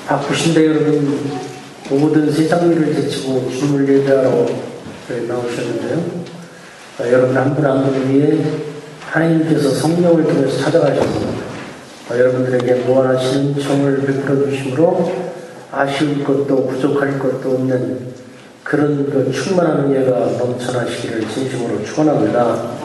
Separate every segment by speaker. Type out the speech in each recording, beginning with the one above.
Speaker 1: 바쁘신데 여러분 모든 세상 일을 제치고 주님을 예배하러 나오셨는데요. 여러분 한 분 한 분 위에 하나님께서 성령을 통해서 찾아가셔서 여러분들에게 무한하신 청을 베풀어 주심으로 아쉬울 것도 부족할 것도 없는 그런 그 충만한 은혜가 넘쳐나시기를 진심으로 축원합니다.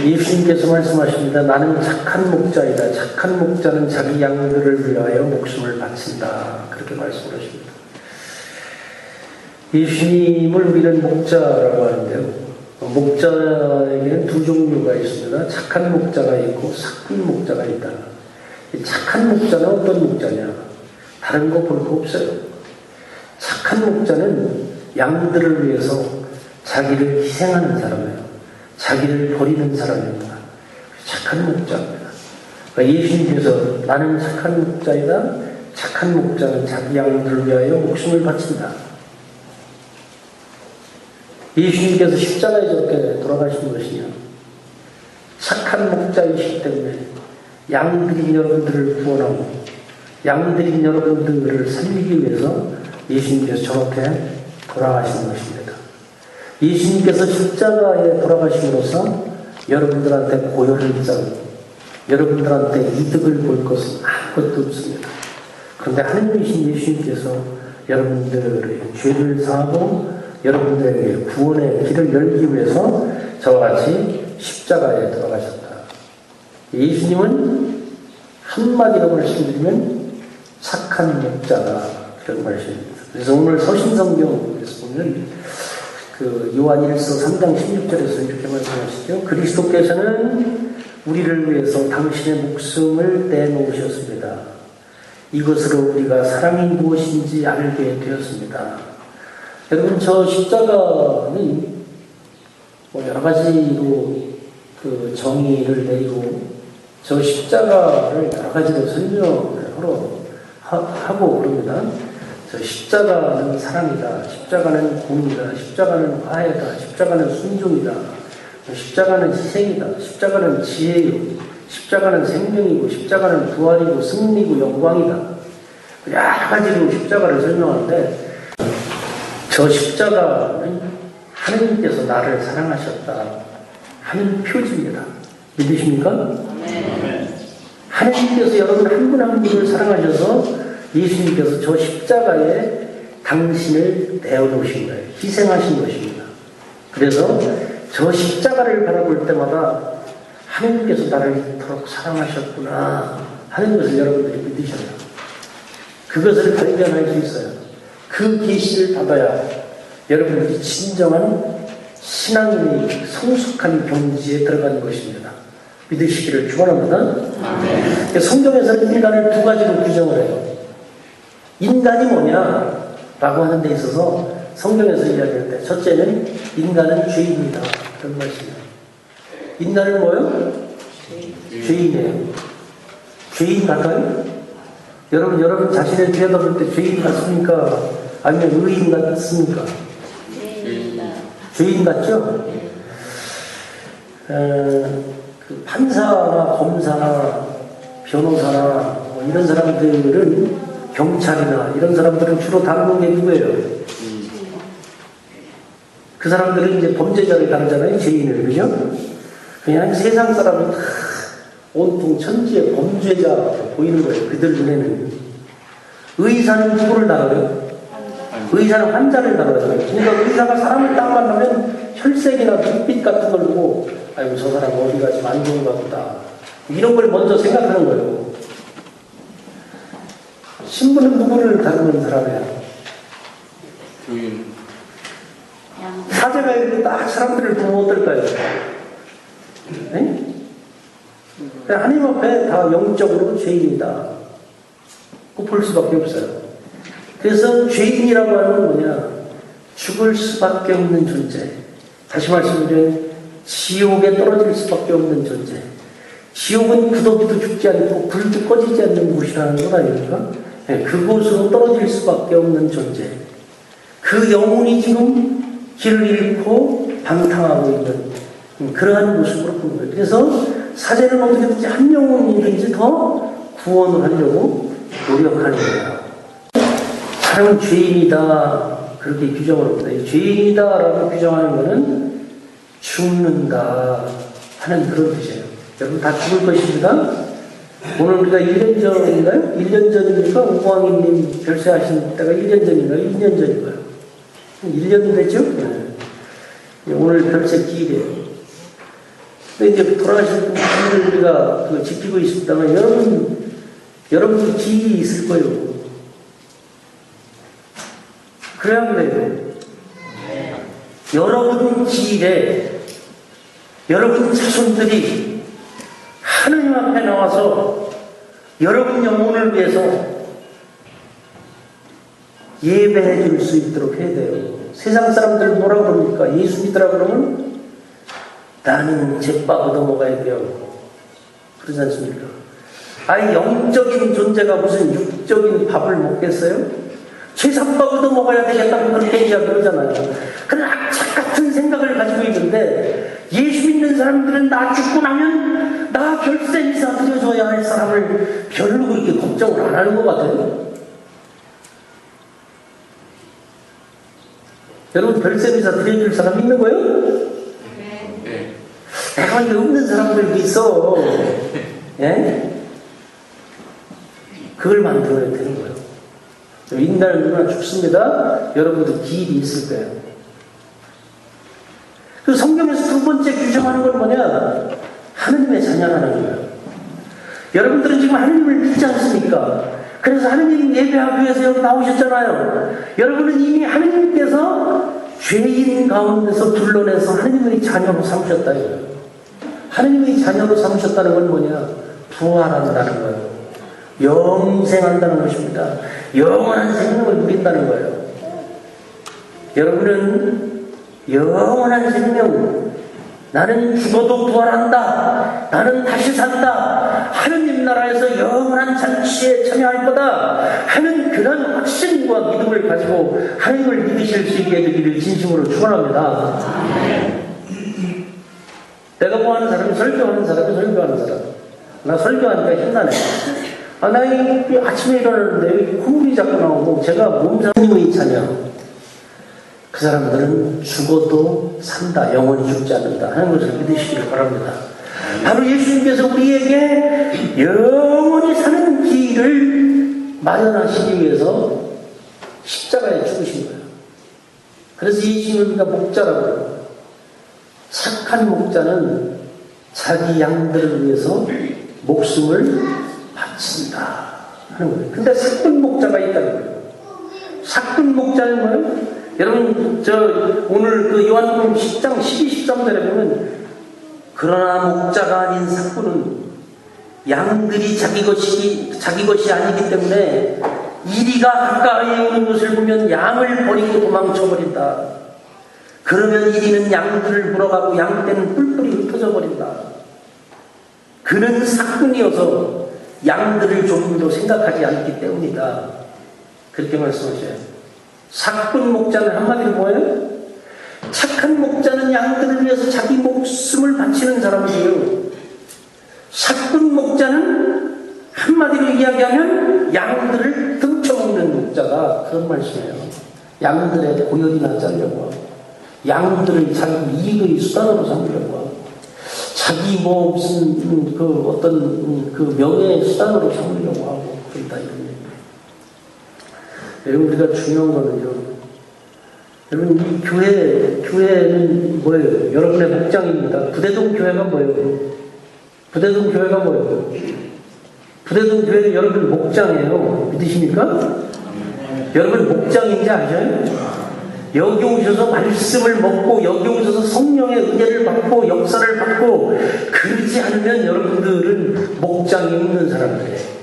Speaker 1: 예수님께서 말씀하십니다. 나는 착한 목자이다. 착한 목자는 자기 양들을 위하여 목숨을 바친다. 그렇게 말씀하십니다. 예수님을 우리는 목자라고 하는데요. 목자에게는 두 종류가 있습니다. 착한 목자가 있고 삭은 목자가 있다. 착한 목자는 어떤 목자냐? 다른 거 볼 거 없어요. 착한 목자는 양들을 위해서 자기를 희생하는 사람이에요. 자기를 버리는 사람입니다. 착한 목자입니다. 그러니까 예수님께서 나는 착한 목자이다. 착한 목자는 자기 양들을 위하여 목숨을 바친다. 예수님께서 십자가에 저렇게 돌아가신 것이냐? 착한 목자이시기 때문에 양들인 여러분들을 구원하고 양들인 여러분들을 살리기 위해서 예수님께서 저렇게 돌아가신 것입니다. 예수님께서 십자가에 돌아가심으로써 여러분들한테 고혈을 짜고 여러분들한테 이득을 볼 것은 아무것도 없습니다. 그런데 하느님이신 예수님께서 여러분들의 죄를 사하고 여러분들에게 구원의 길을 열기 위해서 저와 같이 십자가에 돌아가셨다. 예수님은 한마디로 말씀드리면 착한 목자다. 그런 말씀입니다. 그래서 오늘 서신성경에서 보면 그 요한일서 3장 16절에서 이렇게 말씀하시죠. 그리스도께서는 우리를 위해서 당신의 목숨을 내놓으셨습니다. 이것으로 우리가 사랑이 무엇인지 알게 되었습니다. 여러분 저 십자가는 여러 가지로 그 정의를 내리고 저 십자가를 여러 가지로 설명을 하고 그럽니다. 저 십자가는 사랑이다. 십자가는 공이다. 십자가는 화해다. 십자가는 순종이다. 십자가는 희생이다. 십자가는 지혜요. 십자가는 생명이고 십자가는 부활이고 승리고 영광이다. 여러 가지로 십자가를 설명하는데 저 십자가는 하느님께서 나를 사랑하셨다 하는 표지입니다. 믿으십니까? 네. 하느님께서 여러분 한 분 한 분을 사랑하셔서 예수님께서 저 십자가에 당신을 내어놓으신 거예요. 희생하신 것입니다. 그래서 저 십자가를 바라볼 때마다 하느님께서 나를 이토록 사랑하셨구나 하는 것을 여러분들이 믿으셔야 해요. 그것을 발견할 수 있어요. 그 계시를 받아야 여러분들이 진정한 신앙인의 성숙한 경지에 들어가는 것입니다. 믿으시기를 축원합니다. 성경에서는 인간을 두 가지로 규정을 해요. 인간이 뭐냐라고 하는 데 있어서 성경에서 이야기할 때 첫째는 인간은 죄인이다. 그런 말씀이에요. 인간은 뭐요? 죄인이에요. 죄인 같아요? 여러분 자신을 들여다볼 때 죄인 같습니까? 아니면 의인 같습니까? 죄인 같죠? 그 판사나 검사나 변호사나 이런 사람들은 경찰이나 이런 사람들은 주로 다루는 게 누구예요? 그 사람들은 이제 범죄자를 다루잖아요. 죄인을. 그죠? 그냥 세상 사람은 다 온통 천지의 범죄자 보이는 거예요. 그들 눈에는. 의사는 누구를 다뤄요? 의사는 환자를 다뤄요. 그러니까 의사가 사람을 딱 만나면 혈색이나 눈빛 같은 걸 보고 아이고 저 사람 어디가 지금 안 좋은가 보다. 이런 걸 먼저 생각하는 거예요. 신부는 누구를 다루는 사람이야? 사제가 이렇게 딱 사람들을 보면 어떨까요? 네? 하나님 앞에 다 영적으로 죄인이다. 볼 수밖에 없어요. 그래서 죄인이라고 하는 건 뭐냐? 죽을 수밖에 없는 존재. 다시 말씀드리면 지옥에 떨어질 수밖에 없는 존재. 지옥은 그도기도 죽지 않고 불도 꺼지지 않는 곳이라는 것 아닙니까? 네, 그곳으로 떨어질 수밖에 없는 존재. 그 영혼이 지금 길을 잃고 방탕하고 있는 그러한 모습으로 본 거예요. 그래서 사제는 어떻게든지 한 영혼이든지 더 구원을 하려고 노력하는 거예요. 사람은 죄인이다. 그렇게 규정을 합니다. 죄인이다라고 규정하는 것은 죽는다 하는 그런 뜻이에요. 여러분 다 죽을 것입니다. 오늘 우리가 1년 전인가요? 1년 전입니까? 오광희님 별세하신 때가 1년 전인가요? 2년 전인가요? 1년 됐죠? 네. 오늘 별세 기일이에요. 근데 이제 돌아가신 분들 우리가 지키고 있습니다만 여러분 기일이 있을 거예요. 그래야 그래요. 여러분 기일에 여러분 자손들이 하느님 앞에 나와서 여러분 영혼을 위해서 예배해 줄 수 있도록 해야 돼요. 세상 사람들은 뭐라고 그럽니까? 예수 믿으라 그러면 나는 제밥 얻어 먹어야 돼요. 그러지 않습니까? 아니 영적인 존재가 무슨 육적인 밥을 먹겠어요? 제사밥 얻어 먹어야 되겠다고 그렇게 이야기하잖아요. 그런 악착 같은 생각을 가지고 있는데 예수 믿는 사람들은 나 죽고 나면 나 별세미사 드려줘야 할 사람을 별로 그렇게 걱정을 안 하는 것 같아요. 여러분 별세미사 드려줄 사람 있는 거예요? 네. 내가 없는 사람들도 있어. 예? 그걸 만들어야 되는 거예요. 인간은 누구나 죽습니다. 여러분도 기일이 있을 거예요. 그 성경에서 두 번째 규정하는 건 뭐냐? 하느님의 자녀라는 거예요. 여러분들은 지금 하느님을 믿지 않습니까? 그래서 하느님 예배하기 위해서 여기 나오셨잖아요. 여러분은 이미 하느님께서 죄인 가운데서 둘러내서 하느님의 자녀로 삼으셨다 이거예요. 하느님의 자녀로 삼으셨다는 건 뭐냐? 부활한다는 거예요. 영생한다는 것입니다. 영원한 생명을 누린다는 거예요. 여러분은 영원한 생명, 나는 죽어도 부활한다, 나는 다시 산다, 하느님 나라에서 영원한 잔치에 참여할 거다 하는 그런 확신과 믿음을 가지고 하느님을 믿으실 수 있게 되기를 진심으로 축원합니다. 내가 뭐 하는 사람이 설교하는 사람. 나 설교하니까 힘나네. 나 아침에 일어나는데 여기 콧물이 자꾸 나오고 제가 몸살님의 자녀. 그 사람들은 죽어도 산다. 영원히 죽지 않는다 하는 것을 믿으시길 바랍니다. 바로 예수님께서 우리에게 영원히 사는 길을 마련하시기 위해서 십자가에 죽으신 거예요. 그래서 예수님을 우리가 목자라고 해요. 착한 목자는 자기 양들을 위해서 목숨을 바친다 하는 거예요. 근데 사꾼 목자가 있다는 거예요. 사꾼 목자는 뭐예요? 여러분 오늘 그 요한복음 10장 12, 13절에 보면 그러나 목자가 아닌 사꾼은 양들이 자기 것이 아니기 때문에 이리가 가까이 오는 것을 보면 양을 버리고 도망쳐버린다. 그러면 이리는 양들을 물어가고 양떼는 뿔뿔이 흩어져 버린다. 그는 사꾼이어서 양들을 조금도 생각하지 않기 때문이다. 그렇게 말씀하셔요. 사꾼 목자는 한마디로 뭐예요? 착한 목자는 양들을 위해서 자기 목숨을 바치는 사람이에요. 사꾼 목자는 한마디로 이야기하면 양들을 등쳐먹는 목자가 그런 말씀이에요. 양들의 고역이나 짜려고 하고 양들을 자기 이익의 수단으로 삼으려고 하고 자기 무슨 어떤 명예의 수단으로 삼으려고 하고 그렇다 이런 얘기예요. 여러분 우리가 중요한 거는요. 여러분 이 교회는 뭐예요? 여러분의 목장입니다. 부대동 교회가 뭐예요? 부대동 교회가 뭐예요? 부대동 교회는 여러분 목장이에요. 믿으십니까? 여러분 목장인지 아셔요? 여기 오셔서 말씀을 먹고 여기 오셔서 성령의 은혜를 받고 역사를 받고 그러지 않으면 여러분들은 목장이 없는 사람들이에요.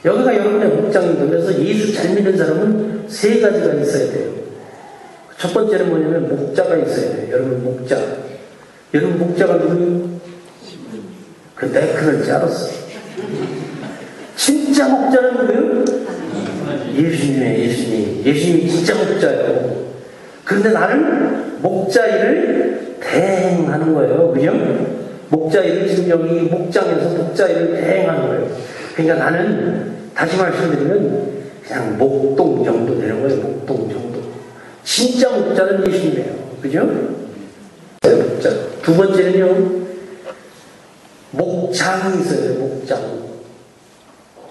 Speaker 1: 여기가 여러분의 목장입니다. 그래서 예수 잘 믿는 사람은 세 가지가 있어야 돼요. 첫 번째는 뭐냐면 목자가 있어야 돼요. 여러분 목자. 여러분 목자가 누구예요? 내 그런지 알았어. 진짜 목자는 누구예요? 예수님이 진짜 목자예요. 그런데 나는 목자 일을 대행하는 거예요. 그죠? 목자 일을 지금 여기 목장에서 목자 일을 대행하는 거예요. 그러니까 나는 다시 말씀드리면 그냥 목동 정도 되는 거예요. 목동 정도. 진짜 목자는 예수님이에요. 그죠? 목자. 두 번째는요. 목장이 있어요. 목장.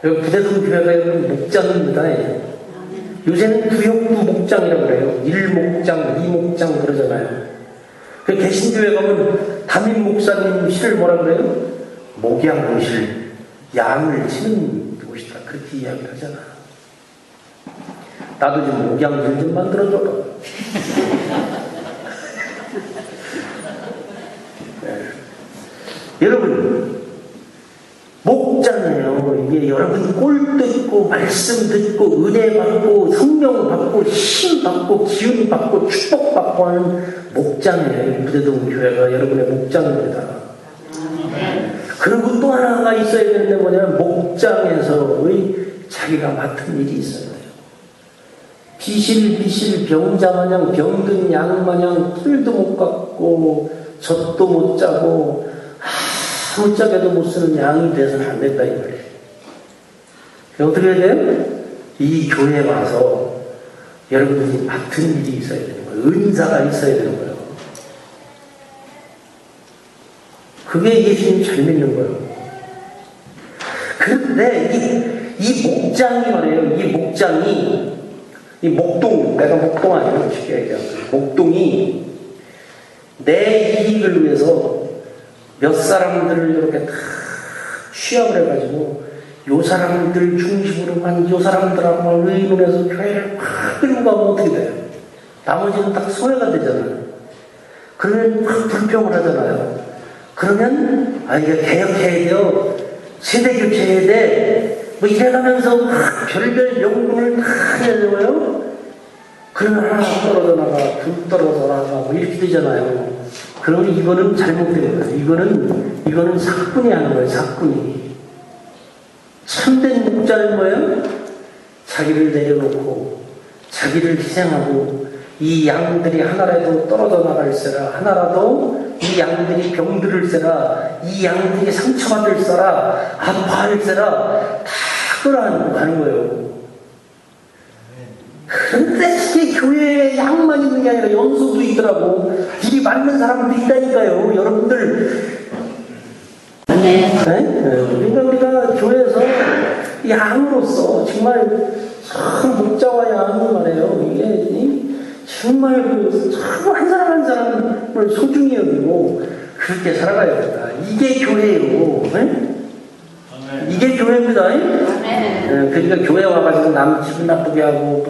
Speaker 1: 부대동 교회가 목장입니다. 요새는 구역도 목장이라고 그래요. 1목장, 2목장 그러잖아요. 그 개신교회 가면 담임 목사님 실을 뭐라 그래요? 목양실, 양을 치는 곳이다. 그렇게 이야기를 하잖아. 나도 좀 목양실 좀 만들어줘라. 네. 여러분, 목장이에요. 이게 여러분 꼴 듣고, 말씀 듣고, 은혜 받고, 성령 받고, 힘 받고, 기운 받고, 축복 받고 하는 목장이에요. 부대동 교회가 여러분의 목장입니다. 그리고 또 하나가 있어야 되는데 뭐냐면, 목장에서의 자기가 맡은 일이 있어야 돼요. 비실비실 병자 마냥, 병든 양 마냥 털도 못 깎고, 젖도 못 짜고, 아무짝에도 못 쓰는 양이 돼서는 안 된다, 이 말이에요. 어떻게 해야 돼요? 이 교회에 와서 여러분들이 맡은 일이 있어야 되는 거예요. 은사가 있어야 되는 거예요. 그게 예수님 잘 믿는 거예요. 그런데 이 목장이 말이에요. 이 목장이, 이 목동, 내가 목동 아니에요. 쉽게 얘기하면. 목동이 내 이익을 위해서 몇 사람들을 이렇게 다 취합을 해가지고 요 사람들 중심으로만 요 사람들하고만 의논해서 교회를 막 끌고 가면 어떻게 돼요? 나머지는 딱 소외가 되잖아요. 그러면 막 불평을 하잖아요. 그러면 이게 개혁해야 돼요. 세대 교체해야 돼. 뭐 이래가면서 막 별별 명분을 다 해야 되고요. 그러면 하나 떨어져 나가, 둘 떨어져 나가, 뭐 이렇게 되잖아요. 그러면 이거는 잘못된 거예요. 이거는 사꾼이 하는 거예요, 사꾼이. 참된 목자는 뭐예요? 자기를 내려놓고, 자기를 희생하고, 이 양들이 하나라도 떨어져 나갈세라, 하나라도 이 양들이 병들을세라, 이 양들이 상처받을세라, 아파할세라, 다 끌어가는 거예요. 그런데 이게 교회에 양만 있는 게 아니라 연소도 있더라고. 길이 맞는 사람도 있다니까요. 여러분들. 네? 그러니까 우리가 교회에서 양으로서 정말 참 목자와 양을 말해요. 이게 정말 한 사람 한 사람을 소중히 여기고 그렇게 살아가야 된다. 이게 교회예요. 네? 이게 교회입니다. 그러니까 교회 와가지고 남 기분 나쁘게 하고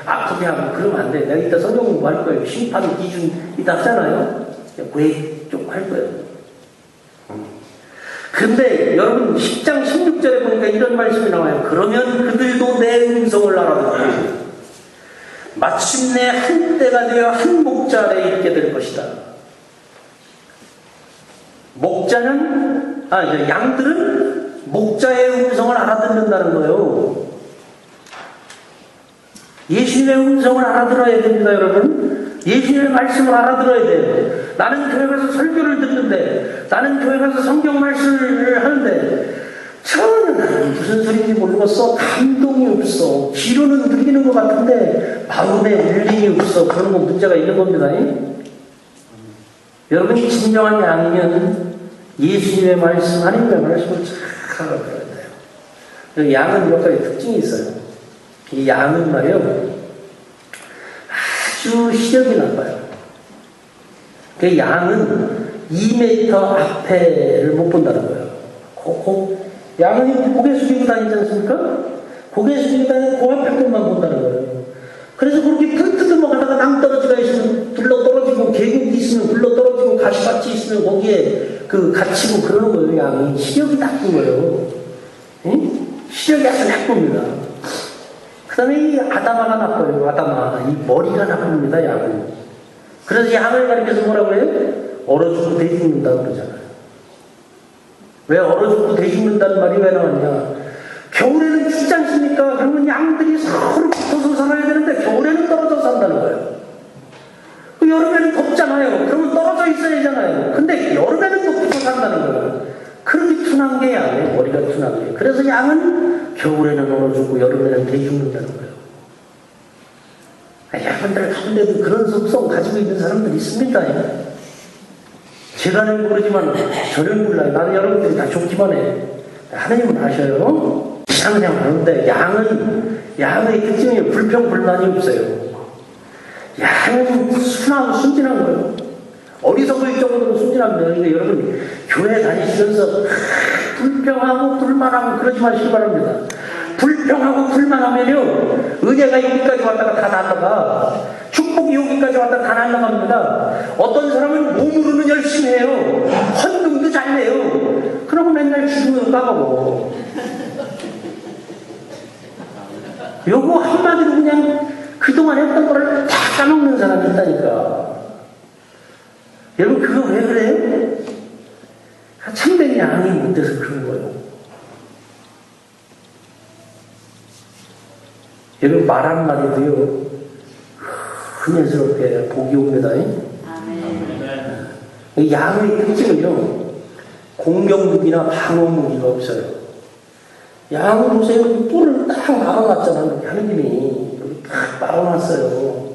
Speaker 1: 아프게 하고 그러면 안 돼. 내가 이따 성경 공부할 거예요. 심판 기준 이따 하잖아요. 고액 좀 할 거예요. 근데 여러분 10장 16절에 보니까 이런 말씀이 나와요. 그러면 그들도 내 음성을 알아듣고 마침내 한 때가 되어 한 목자 아래에 있게 될 것이다. 양들은 목자의 음성을 알아듣는다는 거예요. 예수님의 음성을 알아들어야 됩니다, 여러분. 예수님의 말씀을 알아들어야 돼요. 나는 교회 가서 설교를 듣는데, 나는 교회 가서 성경 말씀을 하는데, 저는 무슨 소리인지 모르겠어. 감동이 없어. 귀로는 들리는 것 같은데, 마음에 울림이 없어. 그런 거 문제가 있는 겁니다. 여러분이 진정한 양이면 예수님의 말씀, 하나님의 말씀을 잘 알아들어야 돼요. 양은 몇 가지 특징이 있어요. 이 양은 말이요, 아주 시력이 나빠요. 그 양은 2m 앞에를 못 본다는 거예요. 양은 고개 숙이고 다니지 않습니까? 고개 숙이고 다니는 그 앞에 것만 본다는 거예요. 그래서 그렇게 풀뜯으면 가다가 낭떠러지가 있으면 굴러 떨어지고, 계곡이 있으면 굴러 떨어지고, 가시밭이 있으면 거기에 갇히고 그러는 거예요. 양이 시력이 나쁜 거예요. 응? 시력이 아주 나쁩니다. 그 다음에 이 아다마가 나빠요. 아다마. 이 머리가 나쁩니다, 양은. 그래서 양을 가리켜서 뭐라고 해요? 얼어 죽고 돼 죽는다고 그러잖아요. 왜 얼어 죽고 돼 죽는다는 말이 왜 나왔냐? 겨울에는 춥지 않습니까? 그러면 양들이 서로 붙어서 살아야 되는데 겨울에는 떨어져 산다는 거예요. 여름에는 덥잖아요. 그러면 떨어져 있어야 되잖아요. 근데 여름에는 또 붙어 산다는 거예요. 그렇게 둔한 게 양이에요. 머리가 둔한 게. 그래서 양은 겨울에는 얼어 죽고 여름에는 대 죽는다는 거예요. 여러분들 가운데도 그런 속성 가지고 있는 사람들이 있습니다. 제가는 모르지만 저는 몰라요. 나는 여러분들이 다 좋기만 해. 하나님은 아셔요. 신앙생활 하는데 양의 특징이 불평불만이 없어요. 양은 순하고 순진한 거예요. 어리석을 정도로 순진합니다. 그러니까 여러분 교회 다니시면서 불평하고 불만하고 그러지 마시기 바랍니다. 불평하고 불만하면요 은혜가 여기까지 왔다가 다 날아가, 축복이 여기까지 왔다가 다 날아갑니다. 어떤 사람은 몸으로는 열심히 해요. 헌금도 잘 내요. 그러고 맨날 죽으면 까먹어. 요거 한마디로 그냥 그동안 했던 거를 다 까먹는 사람이 있다니까. 여러분 그거 왜 그래요? 참된 양이 못 돼서 그런 거예요. 여러분 말 한마디도요 은혜스럽게 복이 옵니다. 아멘. 양의 특징은요 공격무기나 방어무기가 없어요. 양을 보세요. 뿔을 딱 막아놨잖아요. 이렇게 하느님이 딱 막아놨어요.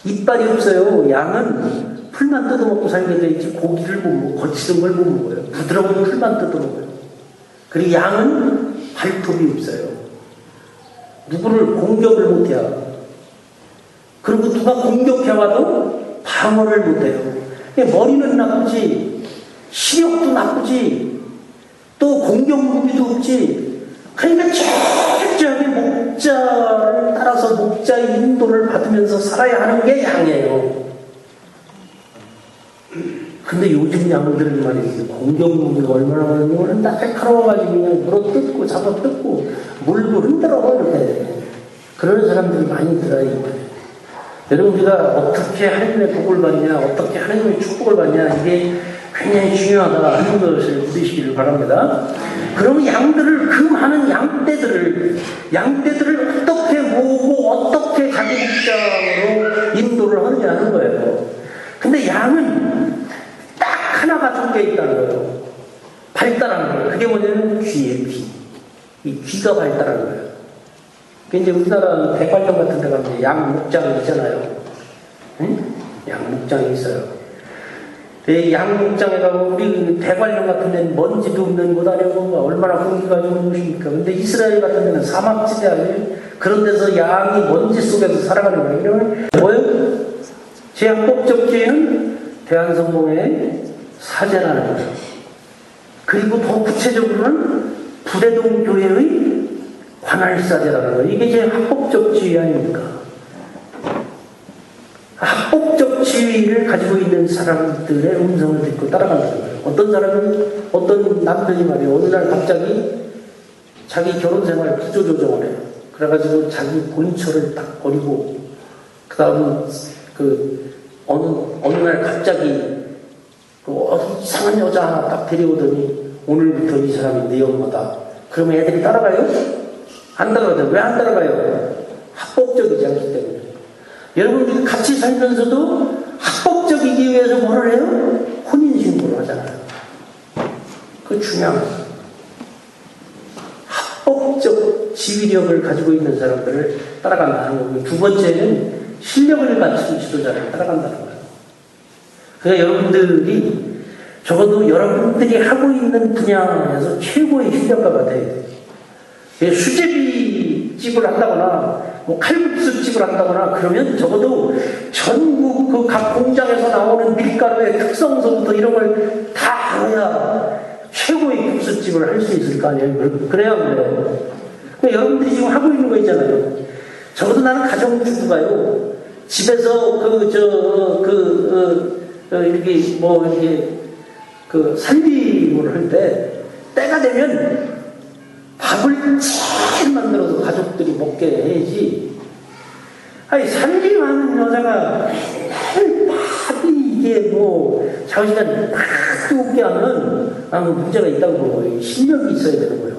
Speaker 1: 이빨이 없어요. 양은 풀만 뜯어먹고 살게 돼 있지 고기를 못 먹고 거치는 걸 못 먹어요. 부드러운 풀만 뜯어먹어요. 그리고 양은 발톱이 없어요. 누구를 공격을 못해요. 그리고 누가 공격해와도 방어를 못해요. 머리는 나쁘지, 시력도 나쁘지, 또 공격무기도 없지. 그러니까 철저하게 목자를 따라서 목자의 인도를 받으면서 살아야 하는 게 양이에요. 근데 요즘 양들은 말이지 공격무기가 얼마나 많으면 날카로워가지고 그냥 물어뜯고 잡아뜯고 물고 흔들어 이렇게 그런 사람들이 많이 들어요. 여러분 우리가 어떻게 하나님의 복을 받냐, 어떻게 하나님의 축복을 받냐, 이게 굉장히 중요하다 하는 것을 믿으시기를 바랍니다. 그러면 양들을, 그 많은 양떼들을 어떻게 모으고 어떻게 자기 목장으로 인도를 하느냐 하는 거예요. 근데 양은 딱 하나가 섞여 있다는 거예요. 발달하는 거예요. 그게 뭐냐면 귀예요. 이 귀가 발달하는 거예요. 이제 우리나라 대관령 같은 데 가면 양 목장이 있잖아요. 응? 양 목장이 있어요. 양 목장에 가면 우리 대관령 같은 데는 먼지도 없는 곳 아니고 얼마나 공기가 좋은 곳입니까? 근데 이스라엘 같은 데는 사막지대 아니에요? 그런 데서 양이 먼지 속에서 살아가는 거예요. 이러면 뭐예요? 제 합법적 죄는 대한성공의 사제라는 거예요. 그리고 더 구체적으로는 부대동 교회의 관할사제라는 거예요. 이게 제 합법적 지위 아닙니까? 합법적 지위를 가지고 있는 사람들의 음성을 듣고 따라간다는 거예요. 어떤 사람은, 어떤 남편이 말이에요. 어느 날 갑자기 자기 결혼생활 구조조정을 해요. 그래가지고 자기 본처를 딱 버리고, 그 다음 어느 날 갑자기 이상한 여자 하나 딱 데려오더니 오늘부터 이 사람이 네 엄마다. 그러면 애들이 따라가요? 안 따라가요. 왜 안 따라가요? 합법적이지 않기 때문에. 여러분들이 같이 살면서도 합법적이기 위해서 뭐를 해요? 혼인신고를 하잖아요. 그거 중요한 거예요. 합법적 지위력을 가지고 있는 사람들을 따라간다는 거고, 두 번째는 실력을 갖춘 지도자를 따라간다는 거예요. 그러니까 여러분들이 적어도 여러분들이 하고 있는 분야에서 최고의 실력가가 돼야 돼요. 수제비집을 한다거나 칼국수집을 한다거나 그러면 적어도 전국 그 각 공장에서 나오는 밀가루의 특성서부터 이런 걸 다 알아야 최고의 국수집을 할 수 있을 거 아니에요. 그래야 그래요. 그러니까 여러분들이 지금 하고 있는 거 있잖아요. 적어도 나는 가정주부가요. 집에서 살림을 할 때 때가 되면 밥을 잘 만들어서 가족들이 먹게 해야지. 아니 살림하는 여자가 밥이 이게 자기가 막 뜨겁게 하면 나는 문제가 있다고 보고 실력이 있어야 되는 거예요.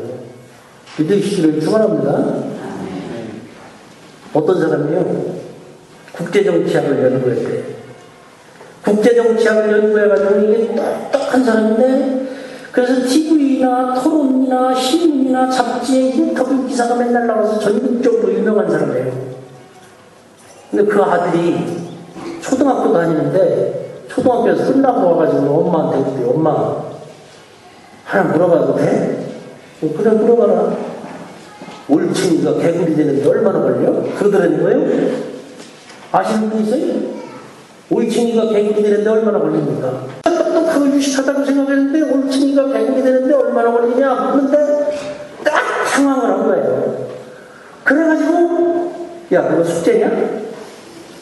Speaker 1: 믿으시기를 축원합니다. 어떤 사람이요 국제정치학을 연구했대. 국제정치학을 연구해가지고 이게 똑똑한 사람인데 그래서 TV나 토론이나 신문이나 잡지에 인터뷰 기사가 맨날 나와서 전국적으로 유명한 사람이에요. 근데 그 아들이 초등학교 다니는데 초등학교에서 끝나고 와가지고 엄마한테 그래. 엄마 하나 물어봐도 돼? 그래 물어봐라. 올챙이가 개구리 되는데 얼마나 걸려? 그러더라는 거예요. 아시는 분 있어요? 올챙이가 개구리 되는데 얼마나 걸립니까? 그거 유식하다고 생각했는데 올챙이가 개구리 되는데 얼마나 걸리냐 그런데 딱 상황을 한 거예요. 그래가지고 야 그거 숙제냐?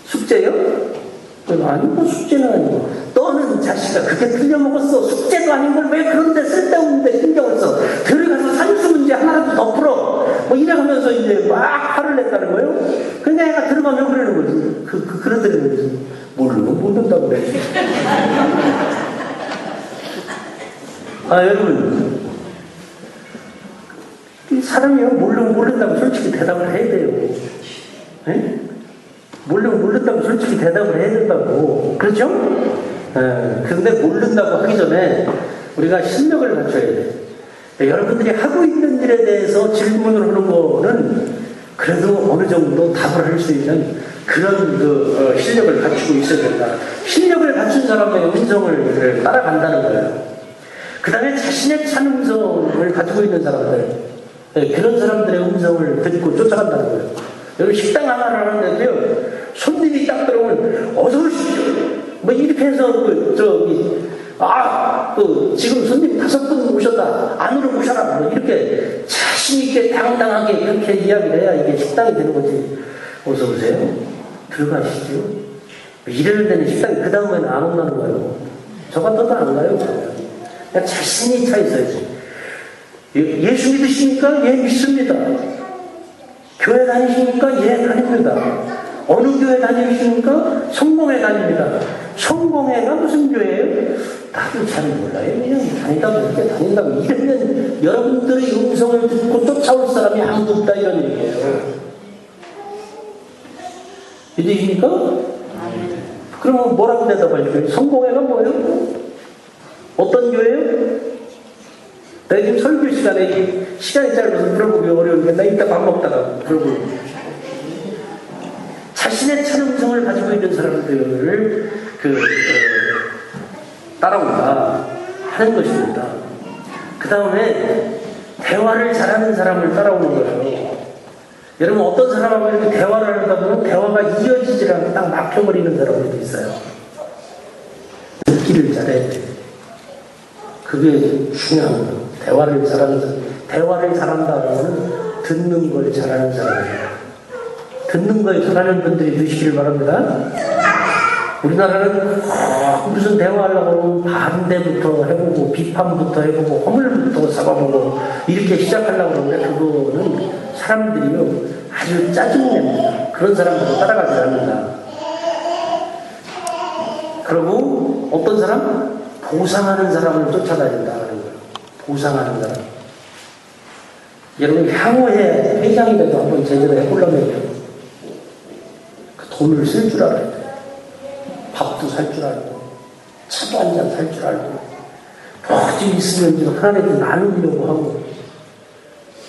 Speaker 1: 숙제요? 아니 뭐 숙제는 아니고 너는 자식아 그게 틀려먹었어. 숙제도 아닌 걸 왜 그런데 쓸데없는데 신경을 써. 들어가서 산수 문제 하나라도 더 풀어. 뭐 이래가면서 이제 막 화를 냈다는 거예요. 근데 애가 들어가면 그러는 거지. 그러더라는 거지. 모르면 모른다고 그래. 여러분 이 사람이요 모르면 모른다고 솔직히 대답을 해야 돼요. 네? 모르면 모른다고 솔직히 대답을 해야 된다고. 그렇죠? 그런데 모른다고 하기 전에 우리가 실력을 갖춰야 돼. 여러분들이 하고 있는 일에 대해서 질문을 하는 거는 그래도 어느 정도 답을 할 수 있는 그런 실력을 갖추고 있어야 된다. 실력을 갖춘 사람의 음성을 따라간다는 거예요. 그 다음에 자신의 찬 음성을 가지고 있는 사람들, 그런 사람들의 음성을 듣고 쫓아간다는 거예요. 여러분 식당 하나를 하는데요, 손님이 딱 들어오면 어서 오십시오. 뭐 이렇게 해서 지금 손님 5분 오셨다. 안으로 모셔라. 뭐 이렇게 자신 있게 당당하게 그렇게 이야기를 해야 이게 식당이 되는 거지. 어서 오세요. 들어가시죠. 이래야 되는 식당이 그 다음에는 안 온다는 거예요. 저 같아도 안 가요. 그냥 자신이 차 있어야지. 예수 믿으십니까? 예, 믿습니다. 교회 다니십니까? 예, 다닙니다. 어느 교회 다니십니까? 성공회 다닙니다. 성공회가 무슨 교회예요? 나도 잘 몰라요. 그냥 다니다 보니까 다닌다고. 이러면 여러분들의 음성을 듣고 쫓아올 사람이 아무도 없다 이런 얘기예요. 믿으십니까? 그러면 뭐라고 대답하실까요? 성공회가 뭐예요? 어떤 교회예요? 내가 지금 설교 시간이 짧아서 물어보기 어려우니까 나 이따 밥 먹다가 물어보고. 자신의 찬 음성을 가지고 있는 사람들을 따라온다 하는 것입니다. 그 다음에 대화를 잘하는 사람을 따라오는 거예요. 여러분 어떤 사람하고 이렇게 대화를 하다 보면 대화가 이어지질 않고 딱 막혀버리는 사람들도 있어요. 듣기를 잘해야 돼요. 그게 중요한 거예요. 대화를 잘한다는 것은 듣는 걸 잘하는 사람이에요. 듣는 걸 잘하는 분들이 되시길 바랍니다. 우리나라는 무슨 대화하려고 하면 반대부터 해보고 비판부터 해보고 허물부터 잡아보고 이렇게 시작하려고 하는데 그거는 사람들이요 아주 짜증냅니다. 그런 사람들은 따라가지 않는다. 그리고 어떤 사람? 보상하는 사람을 쫓아다닌다는 거예요. 보상하는 사람. 여러분 향후에 회장이라도 한번 제대로 해보려면요 그 돈을 쓸 줄 알아야 돼요. 밥도 살 줄 알고 차도 한잔 살 줄 알고 좀 있으면 좀 하나님도 나누려고 하고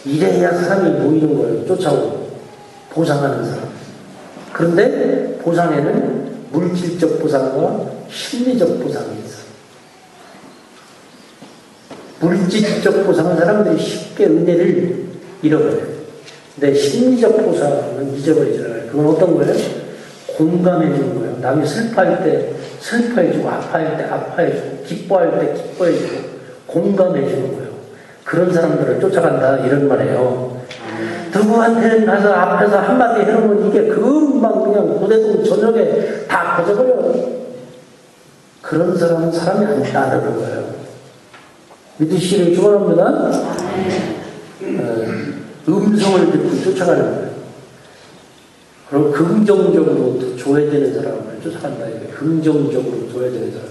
Speaker 1: 이래야 사람이 모이는 거예요. 쫓아오고 보상하는 사람. 그런데 보상에는 물질적 보상과 심리적 보상이 있어요. 물질적 보상은 사람들이 쉽게 은혜를 잃어버려요. 근데 심리적 보상은 잊어버리잖아요. 그건 어떤 거예요? 공감해주는 거예요. 남이 슬퍼할 때 슬퍼해주고 아파할 때 아파해주고 기뻐할 때 기뻐해주고 공감해주는 거예요. 그런 사람들을 쫓아간다 이런 말이에요. 누구한테는 가서 앞에서 한마디 해놓으면 이게 금방 그냥 고대동 저녁에 다 꺼져버려요. 그런 사람은 사람이 아니다라는 거예요. 믿으시기를 축원합니다. 음성을 듣고 쫓아가는 거예요. 그리고 긍정적으로 줘야 되는 사람을 쫓아간다. 긍정적으로 줘야 되는 사람.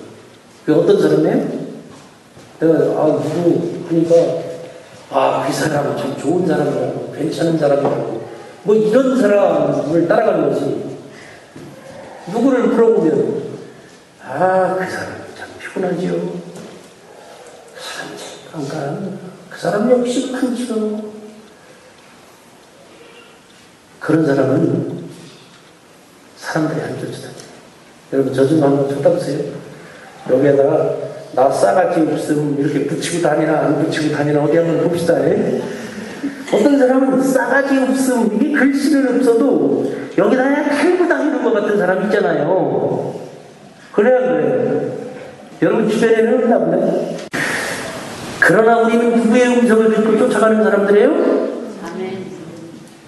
Speaker 1: 그게 어떤 사람이에요? 내가 누구 하니까 그 사람 참 좋은 사람이라고 괜찮은 사람이라고 뭐 이런 사람을 따라가는 거지. 누구를 물어보면 그 사람 참 피곤하지요. 사람 참 깐깐. 그 사람 역시 큰 치료. 그런 사람은 사람들이 안 쫓아다녀요. 여러분 저 좀 한번 쳐다보세요. 여기에다가 나 싸가지 없음 이렇게 붙이고 다니나 안 붙이고 다니나 어디 한번 봅시다. 어떤 사람은 싸가지 없음 이게 글씨는 없어도 여기다 그냥 칼고 다니는 것 같은 사람 있잖아요. 그래야 그래요. 여러분 주변에는 없나 보네. 그러나 우리는 누구의 음성을 듣고 쫓아가는 사람들이에요? 아멘.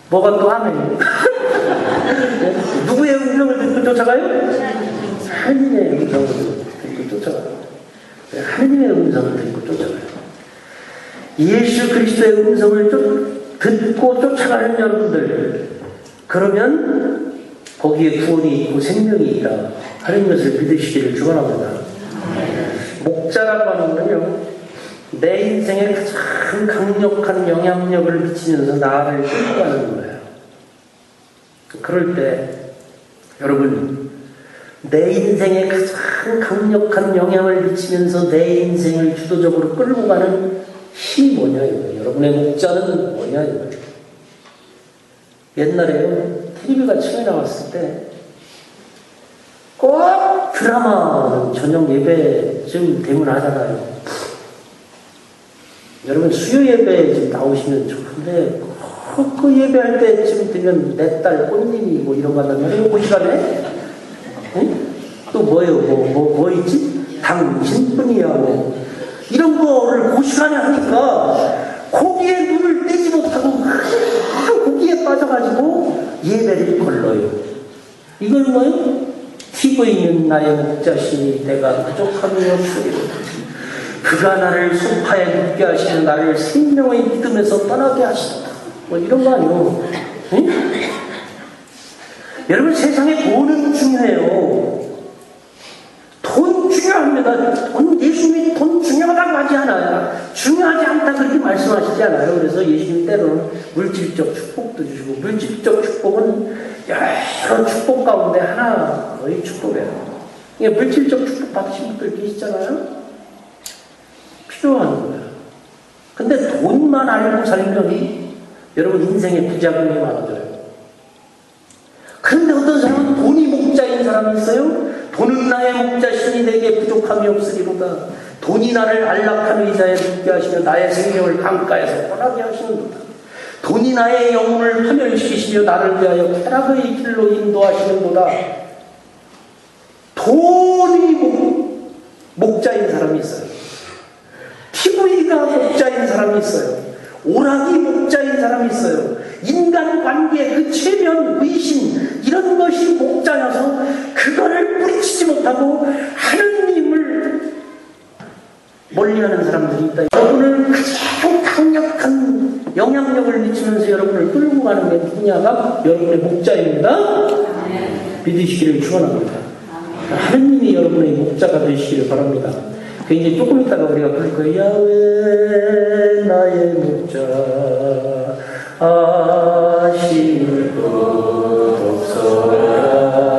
Speaker 1: 뭐가 또 아멘? 누구의 음성을 듣고 쫓아가요? 하나님의 음성을 듣고 쫓아가요. 하나님의 음성을 듣고 쫓아가요. 예수 그리스도의 음성을 듣고 쫓아가는 여러분들, 그러면 거기에 구원이 있고 생명이 있다 하는 것을 믿으시기를 축원합니다. 목자라고 하는 것은요, 내 인생에 가장 강력한 영향력을 미치면서 나를 끌고 가는 거예요. 그럴 때 여러분, 내 인생에 가장 강력한 영향을 미치면서 내 인생을 주도적으로 끌고 가는 힘이 뭐냐 이거예요. 여러분의 목자는 뭐냐 이거예요. 옛날에요, TV가 처음에 나왔을 때 꼭 드라마는 저녁 예배쯤 되면 하잖아요. 여러분 수요 예배에 좀 나오시면 좋은데 그 예배할 때쯤 되면 내 딸 꽃님이 뭐 이런 거 한단 말이에요. 그 시간에 응? 또 뭐예요? 뭐 있지? 당신뿐이야 뭐 이런 거를 그 시간에 하니까 거기에 눈을 떼지 못하고 거기에 빠져가지고 예배를 걸러요. 이걸 뭐예요? TV는 나의 목자시니 내가 부족함이 없으리로다. 그가 나를 소파에 눕게 하시는 나를 생명의 믿음에서 떠나게 하시다. 뭐 이런 거 아니에요. 응? 여러분 세상에 돈은 중요해요. 돈 중요합니다. 예수님이 돈 중요하다고 하지 않아요. 중요하지 않다 그렇게 말씀하시지 않아요. 그래서 예수님 때로는 물질적 축복도 주시고, 물질적 축복은 여러 축복 가운데 하나의 축복이에요. 이게 물질적 축복 받으신 분들 계시잖아요. 필요한 거예요. 근데 돈만 알고 살면 여러분 인생에 부자금이 많아져요. 그런데 어떤 사람은 돈이 목자인 사람이 있어요. 돈은 나의 목자시니 내게 부족함이 없으리로다. 돈이 나를 안락한 의자에 눕게 하시며 나의 생명을 강가에서 떠나게 하시는도다. 돈이 나의 영혼을 파멸시키시며 나를 위하여 쾌락의 길로 인도하시는도다. 돈이 목자인 사람이 있어요. TV가 목자인 사람이 있어요. 오락이 목자인 사람이 있어요. 인간관계, 그 체면, 의심 이런 것이 목자여서 그거를 뿌리치지 못하고 하느님을 멀리하는 사람들이 있다. 여러분을 가장 강력한 영향력을 미치면서 여러분을 끌고 가는 게 누구냐가 여러분의 목자입니다. 믿으시기를 축원합니다. 하느님이 여러분의 목자가 되시기를 바랍니다. 그 이제 조금 있다가 우리가 부를 거예요. 야훼 나의 목자 아쉬울 것 없어라.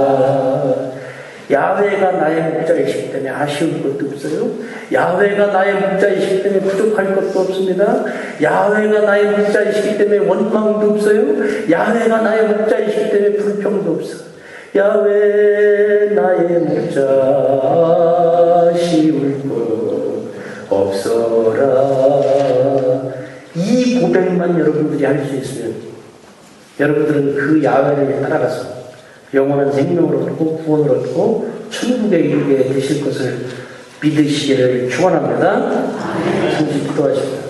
Speaker 1: 야훼가 나의 목자이시기 때문에 아쉬울 것도 없어요. 야훼가 나의 목자이시기 때문에 부족할 것도 없습니다. 야훼가 나의 목자이시기 때문에 원망도 없어요. 야훼가 나의 목자이시기 때문에 불평도 없어요. 야훼 나의 목자 아쉬울 것 없어라. 이 고백만 여러분들이 할 수 있으면 여러분들은 그 야훼를 따라가서 영원한 생명을 얻고 구원을 얻고 천국에 이르게 되실 것을 믿으시기를 축원합니다. 잠시 기도하십니다.